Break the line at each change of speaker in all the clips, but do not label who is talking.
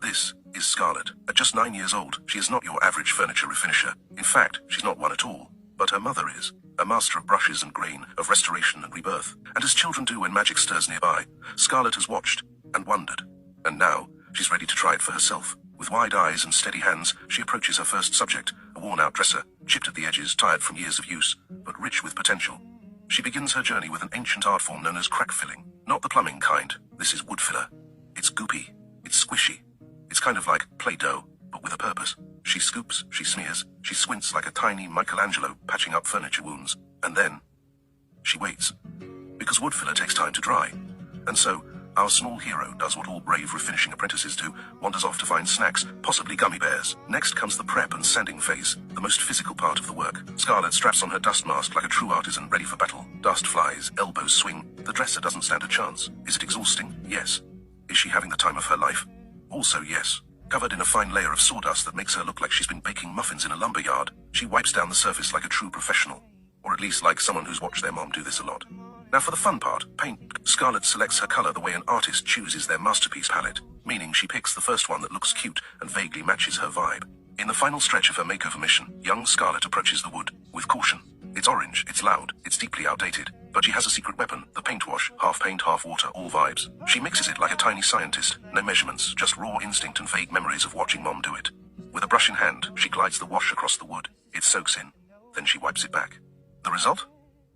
This is Scarlett. At just 9 years old, she is not your average furniture refinisher. In fact, she's not one at all. But her mother is. A master of brushes and grain, of restoration and rebirth. And as children do when magic stirs nearby, Scarlett has watched and wondered. And now, she's ready to try it for herself. With wide eyes and steady hands, she approaches her first subject, a worn-out dresser, chipped at the edges, tired from years of use, but rich with potential. She begins her journey with an ancient art form known as crack filling. Not the plumbing kind. This is wood filler. It's goopy. It's squishy. It's kind of like Play-Doh, but with a purpose. She scoops, she smears, she squints like a tiny Michelangelo patching up furniture wounds. And then, she waits. Because wood filler takes time to dry. And so, our small hero does what all brave refinishing apprentices do, wanders off to find snacks, possibly gummy bears. Next comes the prep and sanding phase, the most physical part of the work. Scarlett straps on her dust mask like a true artisan ready for battle. Dust flies, elbows swing, the dresser doesn't stand a chance. Is it exhausting? Yes. Is she having the time of her life? Also yes. Covered in a fine layer of sawdust that makes her look like she's been baking muffins in a lumberyard, she wipes down the surface like a true professional. Or at least like someone who's watched their mom do this a lot. Now for the fun part, paint. Scarlett selects her color the way an artist chooses their masterpiece palette, meaning she picks the first one that looks cute and vaguely matches her vibe. In the final stretch of her makeover mission, young Scarlett approaches the wood with caution. It's orange, it's loud, it's deeply outdated, but she has a secret weapon, the paint wash, half paint, half water, all vibes. She mixes it like a tiny scientist, no measurements, just raw instinct and vague memories of watching mom do it. With a brush in hand, she glides the wash across the wood. It soaks in, then she wipes it back. The result?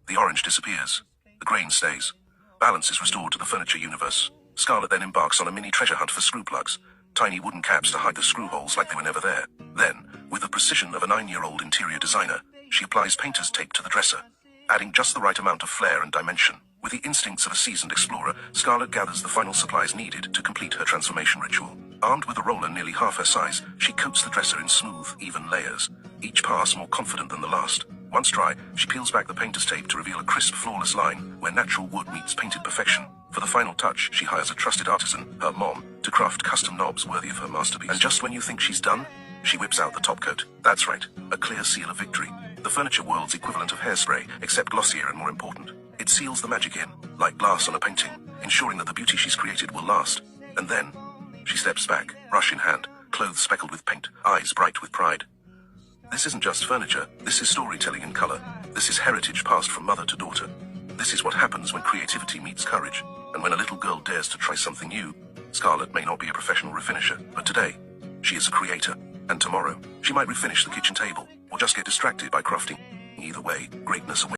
The orange disappears. The grain stays. Balance is restored to the furniture universe. Scarlett then embarks on a mini treasure hunt for screw plugs, tiny wooden caps to hide the screw holes like they were never there. Then, with the precision of a 9-year-old interior designer, she applies painter's tape to the dresser, adding just the right amount of flair and dimension. With the instincts of a seasoned explorer, Scarlett gathers the final supplies needed to complete her transformation ritual. Armed with a roller nearly half her size, she coats the dresser in smooth, even layers, each pass more confident than the last. Once dry, she peels back the painter's tape to reveal a crisp, flawless line where natural wood meets painted perfection. For the final touch, she hires a trusted artisan, her mom, to craft custom knobs worthy of her masterpiece. And just when you think she's done, she whips out the top coat. That's right, a clear seal of victory. The furniture world's equivalent of hairspray, except glossier and more important. It seals the magic in, like glass on a painting, ensuring that the beauty she's created will last. And then, she steps back, brush in hand, clothes speckled with paint, eyes bright with pride. This isn't just furniture, this is storytelling in color. This is heritage passed from mother to daughter. This is what happens when creativity meets courage, and when a little girl dares to try something new. Scarlett may not be a professional refinisher, but today, she is a creator. And tomorrow, she might refinish the kitchen table, or just get distracted by crafting. Either way, greatness awaits.